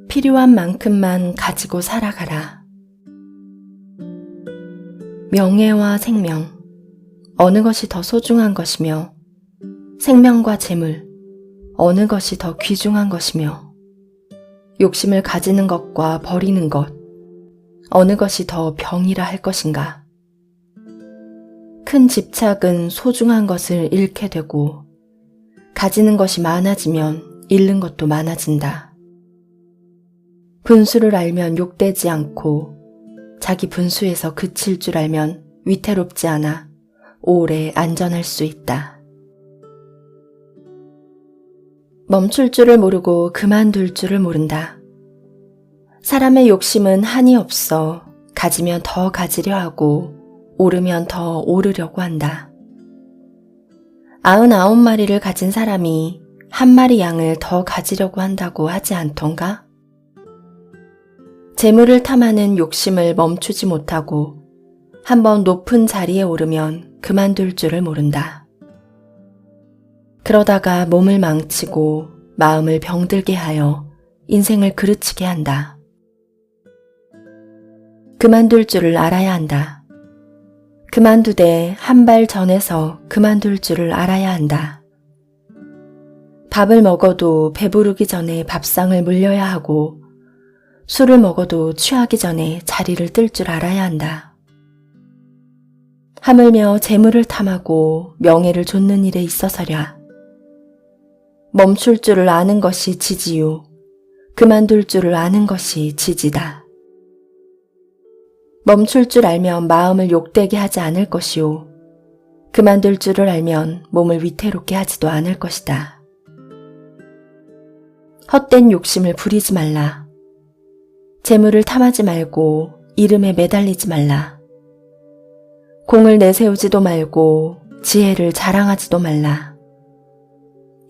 필요한 만큼만 가지고 살아가라. 명예와 생명, 어느 것이 더 소중한 것이며 생명과 재물, 어느 것이 더 귀중한 것이며 욕심을 가지는 것과 버리는 것, 어느 것이 더 병이라 할 것인가. 큰 집착은 소중한 것을 잃게 되고 가지는 것이 많아지면 잃는 것도 많아진다. 분수를 알면 욕되지 않고 자기 분수에서 그칠 줄 알면 위태롭지 않아 오래 안전할 수 있다. 멈출 줄을 모르고 그만둘 줄을 모른다. 사람의 욕심은 한이 없어 가지면 더 가지려 하고 오르면 더 오르려고 한다. 99마리를 가진 사람이 한 마리 양을 더 가지려고 한다고 하지 않던가? 재물을 탐하는 욕심을 멈추지 못하고 한번 높은 자리에 오르면 그만둘 줄을 모른다. 그러다가 몸을 망치고 마음을 병들게 하여 인생을 그르치게 한다. 그만둘 줄을 알아야 한다. 그만두되 한 발 전에서 그만둘 줄을 알아야 한다. 밥을 먹어도 배부르기 전에 밥상을 물려야 하고 술을 먹어도 취하기 전에 자리를 뜰 줄 알아야 한다. 하물며 재물을 탐하고 명예를 좇는 일에 있어서랴. 멈출 줄을 아는 것이 지지요. 그만둘 줄을 아는 것이 지지다. 멈출 줄 알면 마음을 욕되게 하지 않을 것이요. 그만둘 줄을 알면 몸을 위태롭게 하지도 않을 것이다. 헛된 욕심을 부리지 말라. 재물을 탐하지 말고 이름에 매달리지 말라. 공을 내세우지도 말고 지혜를 자랑하지도 말라.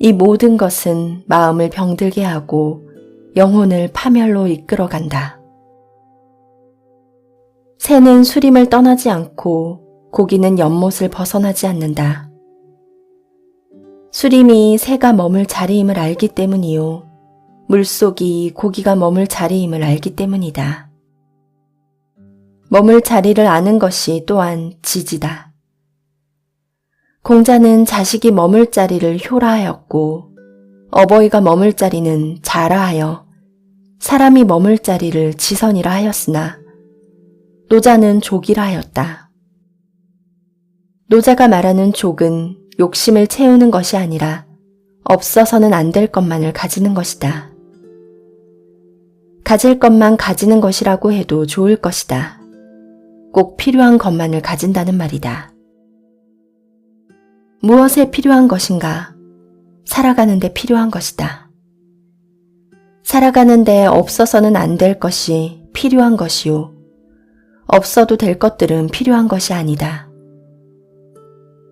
이 모든 것은 마음을 병들게 하고 영혼을 파멸로 이끌어간다. 새는 수림을 떠나지 않고 고기는 연못을 벗어나지 않는다. 수림이 새가 머물 자리임을 알기 때문이요. 물속이 고기가 머물 자리임을 알기 때문이다. 머물 자리를 아는 것이 또한 지지다. 공자는 자식이 머물 자리를 효라하였고 어버이가 머물 자리는 자라하여 사람이 머물 자리를 지선이라 하였으나 노자는 족이라 하였다. 노자가 말하는 족은 욕심을 채우는 것이 아니라 없어서는 안 될 것만을 가지는 것이다. 가질 것만 가지는 것이라고 해도 좋을 것이다. 꼭 필요한 것만을 가진다는 말이다. 무엇에 필요한 것인가? 살아가는데 필요한 것이다. 살아가는데 없어서는 안 될 것이 필요한 것이요. 없어도 될 것들은 필요한 것이 아니다.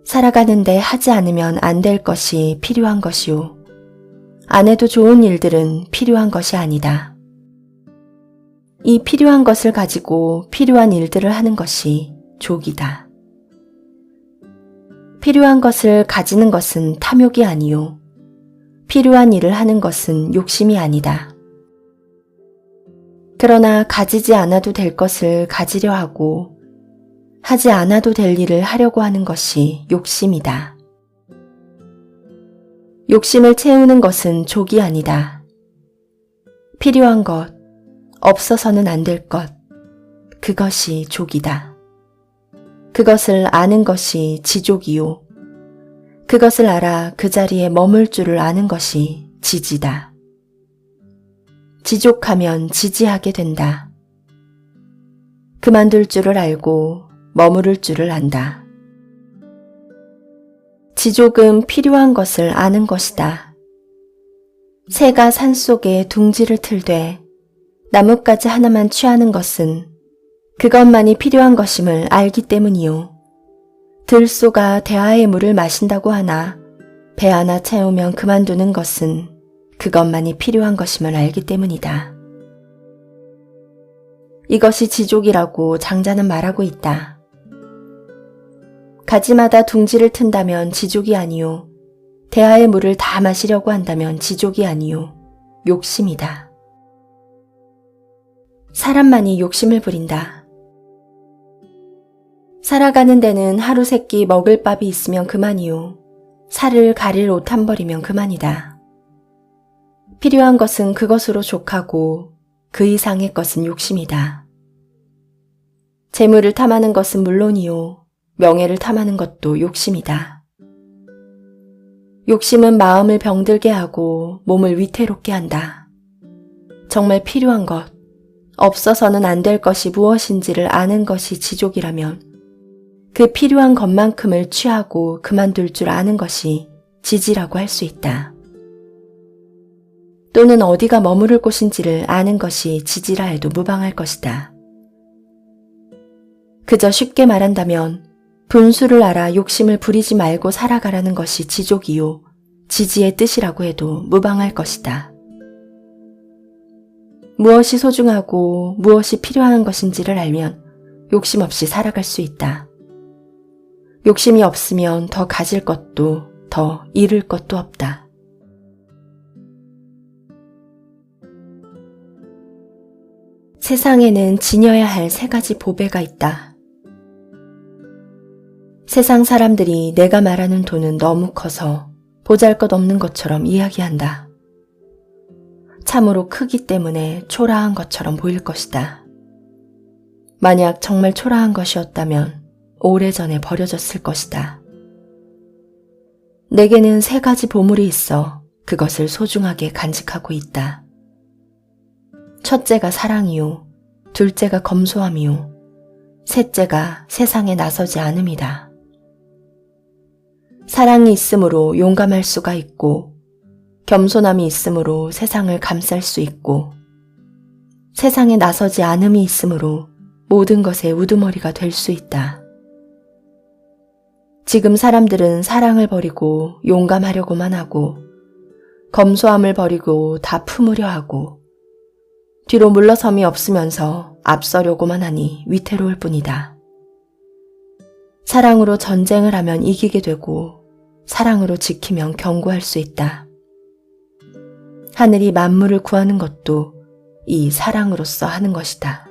살아가는데 하지 않으면 안 될 것이 필요한 것이요. 안 해도 좋은 일들은 필요한 것이 아니다. 이 필요한 것을 가지고 필요한 일들을 하는 것이 족이다. 필요한 것을 가지는 것은 탐욕이 아니요. 필요한 일을 하는 것은 욕심이 아니다. 그러나 가지지 않아도 될 것을 가지려 하고 하지 않아도 될 일을 하려고 하는 것이 욕심이다. 욕심을 채우는 것은 족이 아니다. 필요한 것, 없어서는 안 될 것, 그것이 족이다. 그것을 아는 것이 지족이요. 그것을 알아 그 자리에 머물 줄을 아는 것이 지지다. 지족하면 지지하게 된다. 그만둘 줄을 알고 머무를 줄을 안다. 지족은 필요한 것을 아는 것이다. 새가 산속에 둥지를 틀되 나뭇가지 하나만 취하는 것은 그것만이 필요한 것임을 알기 때문이요. 들소가 대하의 물을 마신다고 하나 배 하나 채우면 그만두는 것은 그것만이 필요한 것임을 알기 때문이다. 이것이 지족이라고 장자는 말하고 있다. 가지마다 둥지를 튼다면 지족이 아니요. 대하의 물을 다 마시려고 한다면 지족이 아니요. 욕심이다. 사람만이 욕심을 부린다. 살아가는 데는 하루 세끼 먹을 밥이 있으면 그만이요. 살을 가릴 옷 한 벌이면 그만이다. 필요한 것은 그것으로 족하고 그 이상의 것은 욕심이다. 재물을 탐하는 것은 물론이요. 명예를 탐하는 것도 욕심이다. 욕심은 마음을 병들게 하고 몸을 위태롭게 한다. 정말 필요한 것, 없어서는 안 될 것이 무엇인지를 아는 것이 지족이라면 그 필요한 것만큼을 취하고 그만둘 줄 아는 것이 지지라고 할 수 있다. 또는 어디가 머무를 곳인지를 아는 것이 지지라 해도 무방할 것이다. 그저 쉽게 말한다면 분수를 알아 욕심을 부리지 말고 살아가라는 것이 지족이요, 지지의 뜻이라고 해도 무방할 것이다. 무엇이 소중하고 무엇이 필요한 것인지를 알면 욕심 없이 살아갈 수 있다. 욕심이 없으면 더 가질 것도 더 잃을 것도 없다. 세상에는 지녀야 할 3가지 보배가 있다. 세상 사람들이 내가 말하는 돈은 너무 커서 보잘것없는 것처럼 이야기한다. 참으로 크기 때문에 초라한 것처럼 보일 것이다. 만약 정말 초라한 것이었다면 오래전에 버려졌을 것이다. 내게는 3가지 보물이 있어 그것을 소중하게 간직하고 있다. 첫째가 사랑이요, 둘째가 검소함이요, 셋째가 세상에 나서지 않음이다. 사랑이 있으므로 용감할 수가 있고, 겸손함이 있으므로 세상을 감쌀 수 있고, 세상에 나서지 않음이 있으므로 모든 것의 우두머리가 될 수 있다. 지금 사람들은 사랑을 버리고 용감하려고만 하고, 검소함을 버리고 다 품으려 하고, 뒤로 물러섬이 없으면서 앞서려고만 하니 위태로울 뿐이다. 사랑으로 전쟁을 하면 이기게 되고 사랑으로 지키면 견고할 수 있다. 하늘이 만물을 구하는 것도 이 사랑으로서 하는 것이다.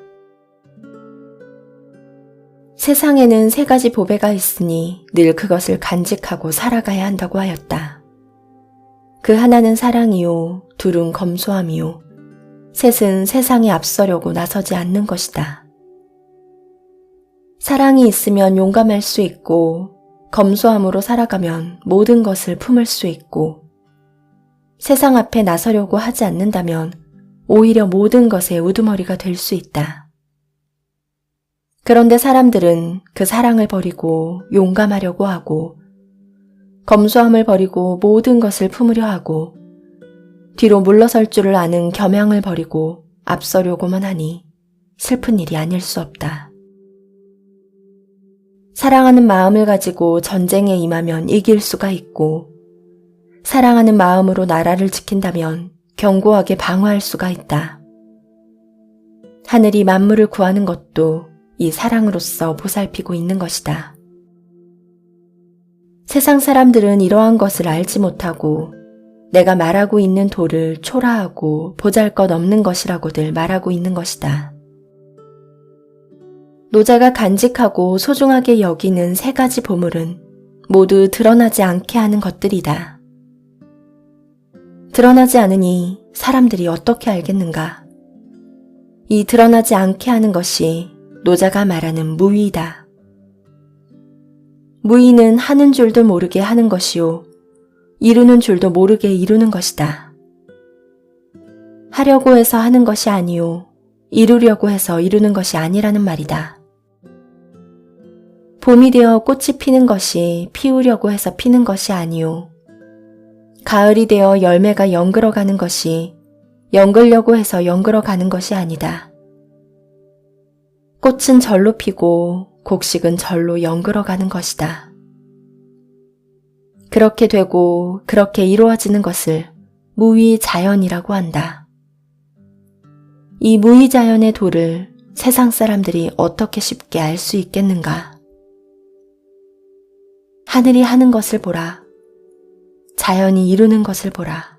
세상에는 3가지 보배가 있으니 늘 그것을 간직하고 살아가야 한다고 하였다. 그 하나는 사랑이요, 둘은 검소함이요, 셋은 세상에 앞서려고 나서지 않는 것이다. 사랑이 있으면 용감할 수 있고, 검소함으로 살아가면 모든 것을 품을 수 있고, 세상 앞에 나서려고 하지 않는다면 오히려 모든 것의 우두머리가 될 수 있다. 그런데 사람들은 그 사랑을 버리고 용감하려고 하고, 검소함을 버리고 모든 것을 품으려 하고, 뒤로 물러설 줄을 아는 겸양을 버리고 앞서려고만 하니 슬픈 일이 아닐 수 없다. 사랑하는 마음을 가지고 전쟁에 임하면 이길 수가 있고, 사랑하는 마음으로 나라를 지킨다면 견고하게 방어할 수가 있다. 하늘이 만물을 구하는 것도 이 사랑으로서 보살피고 있는 것이다. 세상 사람들은 이러한 것을 알지 못하고 내가 말하고 있는 도를 초라하고 보잘것없는 것이라고들 말하고 있는 것이다. 노자가 간직하고 소중하게 여기는 3가지 보물은 모두 드러나지 않게 하는 것들이다. 드러나지 않으니 사람들이 어떻게 알겠는가? 이 드러나지 않게 하는 것이 노자가 말하는 무의다. 무의는 하는 줄도 모르게 하는 것이요, 이루는 줄도 모르게 이루는 것이다. 하려고 해서 하는 것이 아니요, 이루려고 해서 이루는 것이 아니라는 말이다. 봄이 되어 꽃이 피는 것이 피우려고 해서 피는 것이 아니요, 가을이 되어 열매가 연글어가는 것이 연글려고 해서 연글어가는 것이 아니다. 꽃은 절로 피고 곡식은 절로 연글어가는 것이다. 그렇게 되고 그렇게 이루어지는 것을 무의자연이라고 한다. 이 무의자연의 도를 세상 사람들이 어떻게 쉽게 알 수 있겠는가? 하늘이 하는 것을 보라. 자연이 이루는 것을 보라.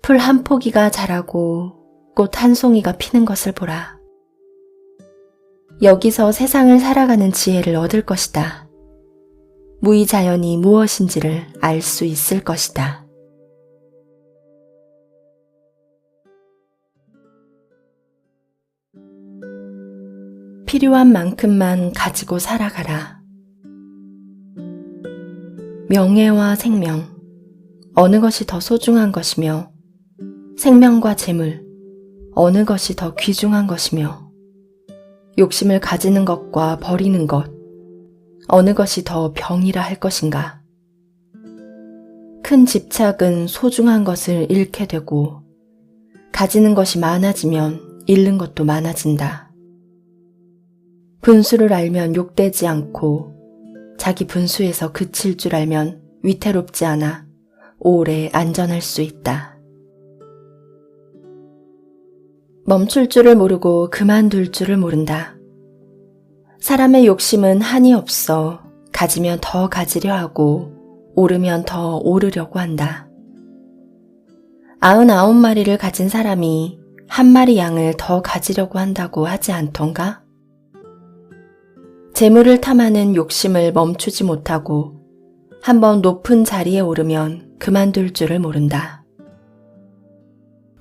풀 한 포기가 자라고 꽃 한 송이가 피는 것을 보라. 여기서 세상을 살아가는 지혜를 얻을 것이다. 무의자연이 무엇인지를 알 수 있을 것이다. 필요한 만큼만 가지고 살아가라. 명예와 생명, 어느 것이 더 소중한 것이며, 생명과 재물, 어느 것이 더 귀중한 것이며, 욕심을 가지는 것과 버리는 것, 어느 것이 더 병이라 할 것인가. 큰 집착은 소중한 것을 잃게 되고, 가지는 것이 많아지면 잃는 것도 많아진다. 분수를 알면 욕되지 않고, 자기 분수에서 그칠 줄 알면 위태롭지 않아 오래 안전할 수 있다. 멈출 줄을 모르고 그만둘 줄을 모른다. 사람의 욕심은 한이 없어 가지면 더 가지려 하고 오르면 더 오르려고 한다. 99마리를 가진 사람이 한 마리 양을 더 가지려고 한다고 하지 않던가? 재물을 탐하는 욕심을 멈추지 못하고 한번 높은 자리에 오르면 그만둘 줄을 모른다.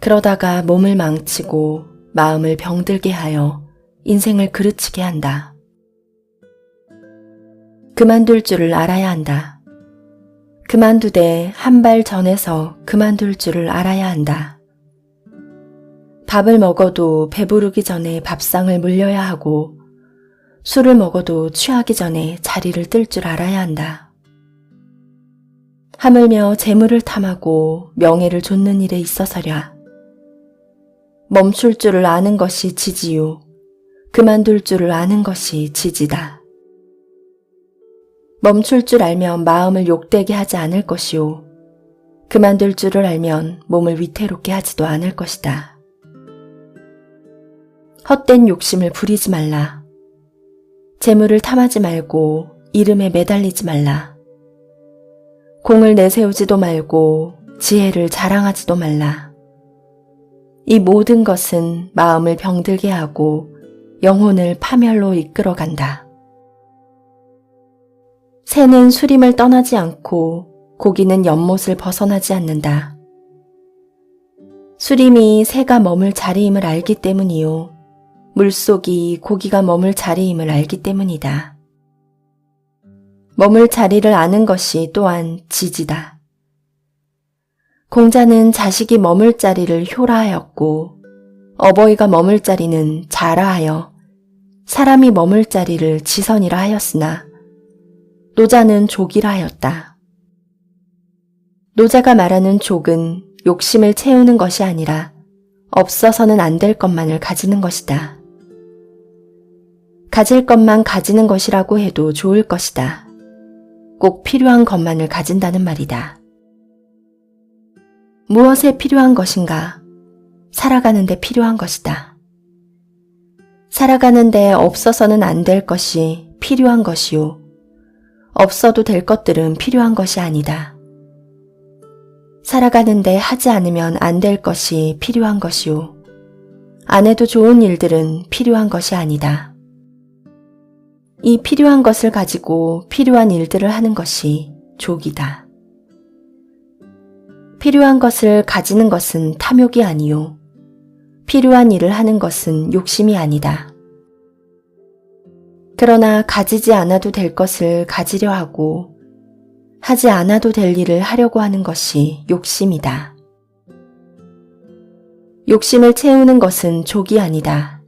그러다가 몸을 망치고 마음을 병들게 하여 인생을 그르치게 한다. 그만둘 줄을 알아야 한다. 그만두되 한 발 전에서 그만둘 줄을 알아야 한다. 밥을 먹어도 배부르기 전에 밥상을 물려야 하고 술을 먹어도 취하기 전에 자리를 뜰 줄 알아야 한다. 하물며 재물을 탐하고 명예를 좇는 일에 있어서랴. 멈출 줄을 아는 것이 지지요. 그만둘 줄을 아는 것이 지지다. 멈출 줄 알면 마음을 욕되게 하지 않을 것이요. 그만둘 줄을 알면 몸을 위태롭게 하지도 않을 것이다. 헛된 욕심을 부리지 말라. 재물을 탐하지 말고 이름에 매달리지 말라. 공을 내세우지도 말고 지혜를 자랑하지도 말라. 이 모든 것은 마음을 병들게 하고 영혼을 파멸로 이끌어간다. 새는 수림을 떠나지 않고 고기는 연못을 벗어나지 않는다. 수림이 새가 머물 자리임을 알기 때문이요. 물속이 고기가 머물 자리임을 알기 때문이다. 머물 자리를 아는 것이 또한 지지다. 공자는 자식이 머물 자리를 효라하였고 어버이가 머물 자리는 자라하여 사람이 머물 자리를 지선이라 하였으나 노자는 족이라 하였다. 노자가 말하는 족은 욕심을 채우는 것이 아니라 없어서는 안 될 것만을 가지는 것이다. 가질 것만 가지는 것이라고 해도 좋을 것이다. 꼭 필요한 것만을 가진다는 말이다. 무엇에 필요한 것인가? 살아가는데 필요한 것이다. 살아가는데 없어서는 안 될 것이 필요한 것이요. 없어도 될 것들은 필요한 것이 아니다. 살아가는데 하지 않으면 안 될 것이 필요한 것이요. 안 해도 좋은 일들은 필요한 것이 아니다. 이 필요한 것을 가지고 필요한 일들을 하는 것이 족이다. 필요한 것을 가지는 것은 탐욕이 아니요. 필요한 일을 하는 것은 욕심이 아니다. 그러나 가지지 않아도 될 것을 가지려 하고 하지 않아도 될 일을 하려고 하는 것이 욕심이다. 욕심을 채우는 것은 족이 아니다.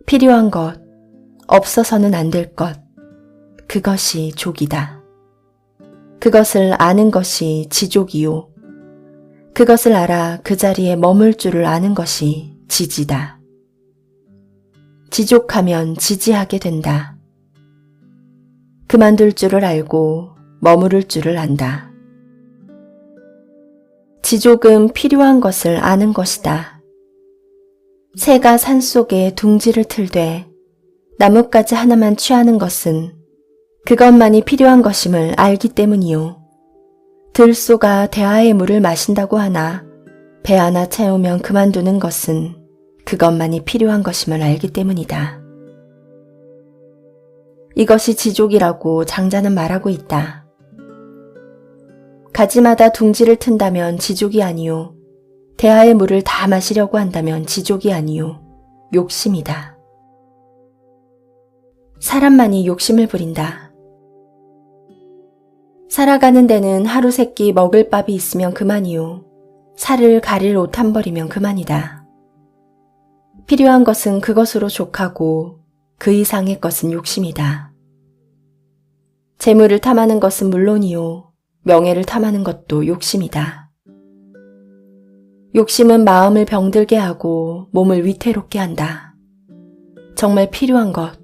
필요한 것, 없어서는 안 될 것, 그것이 족이다. 그것을 아는 것이 지족이요. 그것을 알아 그 자리에 머물 줄을 아는 것이 지지다. 지족하면 지지하게 된다. 그만둘 줄을 알고 머무를 줄을 안다. 지족은 필요한 것을 아는 것이다. 새가 산속에 둥지를 틀되 나뭇가지 하나만 취하는 것은 그것만이 필요한 것임을 알기 때문이요. 들소가 대하의 물을 마신다고 하나 배 하나 채우면 그만두는 것은 그것만이 필요한 것임을 알기 때문이다. 이것이 지족이라고 장자는 말하고 있다. 가지마다 둥지를 튼다면 지족이 아니요. 대하의 물을 다 마시려고 한다면 지족이 아니요. 욕심이다. 사람만이 욕심을 부린다. 살아가는 데는 하루 세끼 먹을 밥이 있으면 그만이요. 살을 가릴 옷 한 벌이면 그만이다. 필요한 것은 그것으로 족하고 그 이상의 것은 욕심이다. 재물을 탐하는 것은 물론이요. 명예를 탐하는 것도 욕심이다. 욕심은 마음을 병들게 하고 몸을 위태롭게 한다. 정말 필요한 것,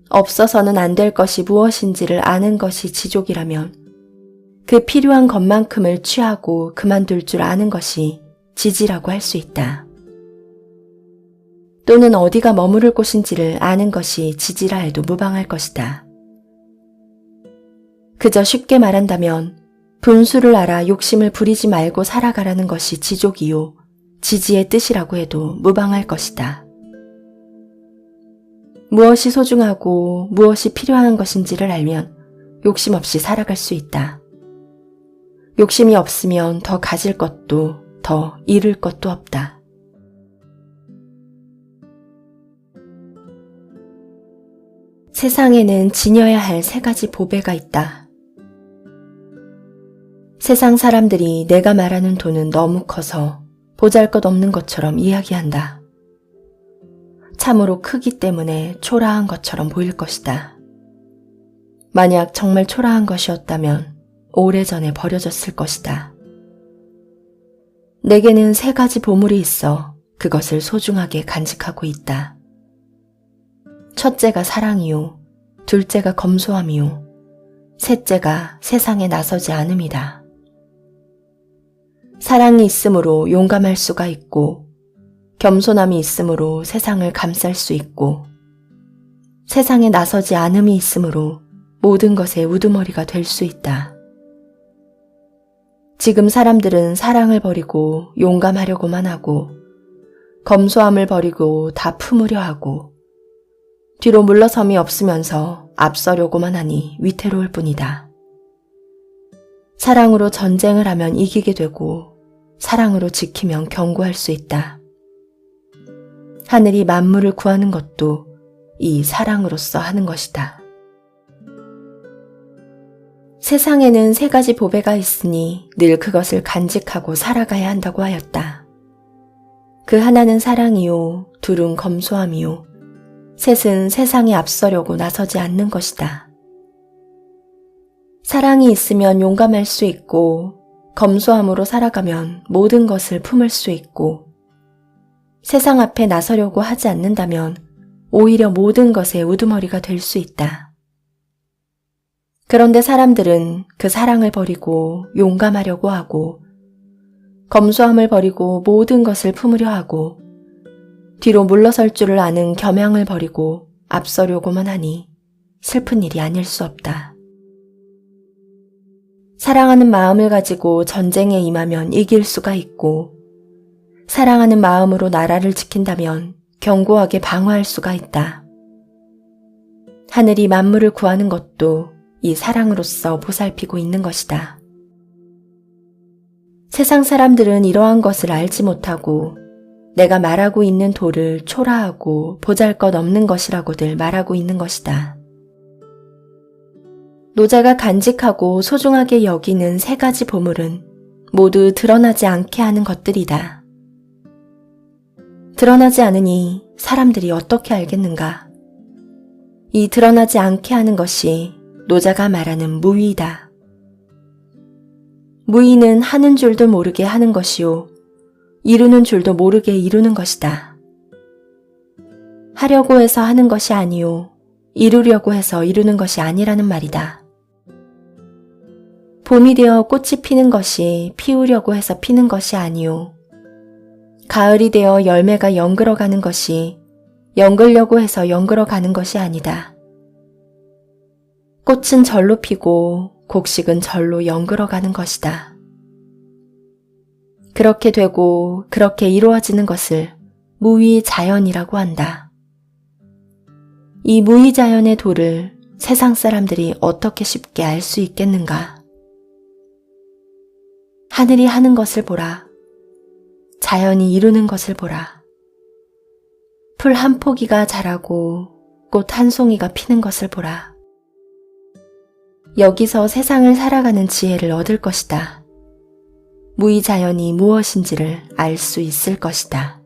없어서는 안 될 것이 무엇인지를 아는 것이 지족이라면 그 필요한 것만큼을 취하고 그만둘 줄 아는 것이 지지라고 할 수 있다. 또는 어디가 머무를 곳인지를 아는 것이 지지라 해도 무방할 것이다. 그저 쉽게 말한다면 분수를 알아 욕심을 부리지 말고 살아가라는 것이 지족이요. 지지의 뜻이라고 해도 무방할 것이다. 무엇이 소중하고 무엇이 필요한 것인지를 알면 욕심 없이 살아갈 수 있다. 욕심이 없으면 더 가질 것도 더 잃을 것도 없다. 세상에는 지녀야 할 3가지 보배가 있다. 세상 사람들이 내가 말하는 돈은 너무 커서 보잘것없는 것처럼 이야기한다. 참으로 크기 때문에 초라한 것처럼 보일 것이다. 만약 정말 초라한 것이었다면 오래전에 버려졌을 것이다. 내게는 3가지 보물이 있어 그것을 소중하게 간직하고 있다. 첫째가 사랑이요. 둘째가 검소함이요. 셋째가 세상에 나서지 않음이다. 사랑이 있으므로 용감할 수가 있고 겸손함이 있으므로 세상을 감쌀 수 있고 세상에 나서지 않음이 있으므로 모든 것의 우두머리가 될 수 있다. 지금 사람들은 사랑을 버리고 용감하려고만 하고 검소함을 버리고 다 품으려 하고 뒤로 물러섬이 없으면서 앞서려고만 하니 위태로울 뿐이다. 사랑으로 전쟁을 하면 이기게 되고 사랑으로 지키면 견고할 수 있다. 하늘이 만물을 구하는 것도 이 사랑으로서 하는 것이다. 세상에는 3가지 보배가 있으니 늘 그것을 간직하고 살아가야 한다고 하였다. 그 하나는 사랑이요, 둘은 검소함이요, 셋은 세상에 앞서려고 나서지 않는 것이다. 사랑이 있으면 용감할 수 있고 검소함으로 살아가면 모든 것을 품을 수 있고 세상 앞에 나서려고 하지 않는다면 오히려 모든 것의 우두머리가 될 수 있다. 그런데 사람들은 그 사랑을 버리고 용감하려고 하고 검소함을 버리고 모든 것을 품으려 하고 뒤로 물러설 줄을 아는 겸양을 버리고 앞서려고만 하니 슬픈 일이 아닐 수 없다. 사랑하는 마음을 가지고 전쟁에 임하면 이길 수가 있고 사랑하는 마음으로 나라를 지킨다면 견고하게 방어할 수가 있다. 하늘이 만물을 구하는 것도 이 사랑으로서 보살피고 있는 것이다. 세상 사람들은 이러한 것을 알지 못하고 내가 말하고 있는 도를 초라하고 보잘것없는 것이라고들 말하고 있는 것이다. 노자가 간직하고 소중하게 여기는 3가지 보물은 모두 드러나지 않게 하는 것들이다. 드러나지 않으니 사람들이 어떻게 알겠는가? 이 드러나지 않게 하는 것이 노자가 말하는 무의다. 무의는 하는 줄도 모르게 하는 것이요. 이루는 줄도 모르게 이루는 것이다. 하려고 해서 하는 것이 아니요. 이루려고 해서 이루는 것이 아니라는 말이다. 봄이 되어 꽃이 피는 것이 피우려고 해서 피는 것이 아니요. 가을이 되어 열매가 연글어가는 것이 연글려고 해서 연글어가는 것이 아니다. 꽃은 절로 피고 곡식은 절로 연글어가는 것이다. 그렇게 되고 그렇게 이루어지는 것을 무위자연이라고 한다. 이 무위자연의 도를 세상 사람들이 어떻게 쉽게 알 수 있겠는가? 하늘이 하는 것을 보라. 자연이 이루는 것을 보라. 풀 한 포기가 자라고 꽃 한 송이가 피는 것을 보라. 여기서 세상을 살아가는 지혜를 얻을 것이다. 무위자연이 무엇인지를 알 수 있을 것이다.